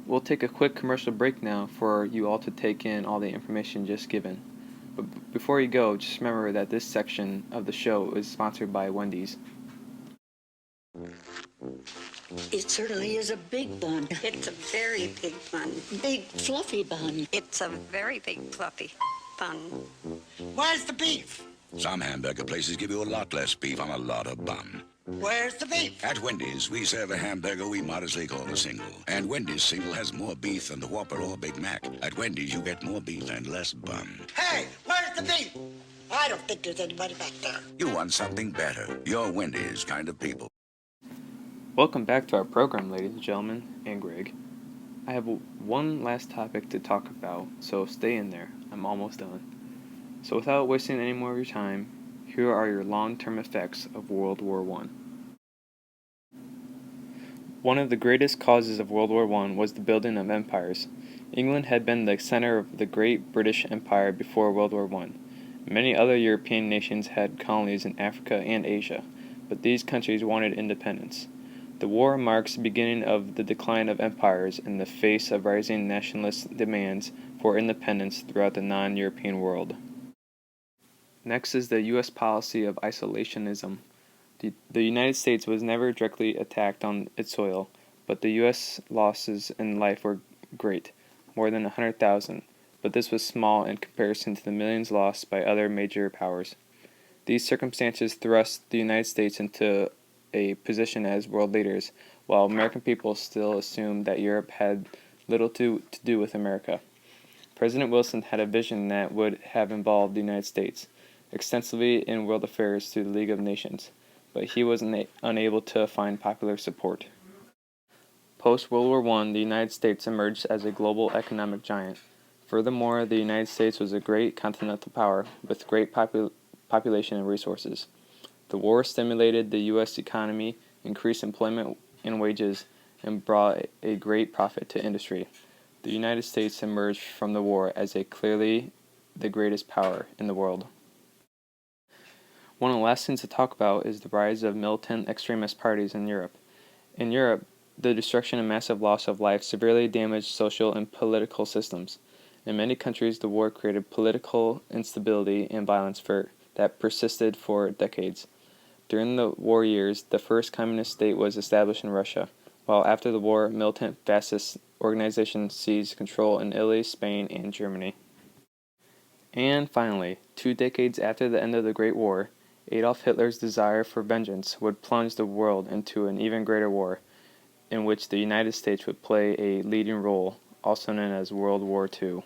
We'll take a quick commercial break now for you all to take in all the information just given. But before you go, just remember that this section of the show is sponsored by Wendy's. It certainly is a big bun. It's a very big bun. Big, fluffy bun. It's a very big fluffy bun. Where's the beef? Some hamburger places give you a lot less beef on a lot of bun. Where's the beef? At Wendy's, we serve a hamburger we modestly call a single. And Wendy's single has more beef than the Whopper or Big Mac. At Wendy's, you get more beef and less bun. Hey, where's the beef? I don't think there's anybody back there. You want something better. You're Wendy's kind of people. Welcome back to our program, ladies and gentlemen, and Greg. I have one last topic to talk about, so stay in there. I'm almost done. So without wasting any more of your time, here are your long-term effects of World War I. One of the greatest causes of World War I was the building of empires. England had been the center of the great British Empire before World War I. Many other European nations had colonies in Africa and Asia, but these countries wanted independence. The war marks the beginning of the decline of empires in the face of rising nationalist demands for independence throughout the non-European world. Next is the U.S. policy of isolationism. The United States was never directly attacked on its soil, but the U.S. losses in life were great, more than 100,000, but this was small in comparison to the millions lost by other major powers. These circumstances thrust the United States into a position as world leaders, while American people still assumed that Europe had little to do with America. President Wilson had a vision that would have involved the United States extensively in world affairs through the League of Nations, but he was unable to find popular support. Post-World War I, the United States emerged as a global economic giant. Furthermore, the United States was a great continental power with great population and resources. The war stimulated the U.S. economy, increased employment and wages, and brought a great profit to industry. The United States emerged from the war as clearly the greatest power in the world. One of the last things to talk about is the rise of militant extremist parties in Europe. In Europe, the destruction and massive loss of life severely damaged social and political systems. In many countries, the war created political instability and violence that persisted for decades. During the war years, the first communist state was established in Russia, while after the war, militant fascist organizations seized control in Italy, Spain, and Germany. And finally, 2 decades after the end of the Great War, Adolf Hitler's desire for vengeance would plunge the world into an even greater war, in which the United States would play a leading role, also known as World War II.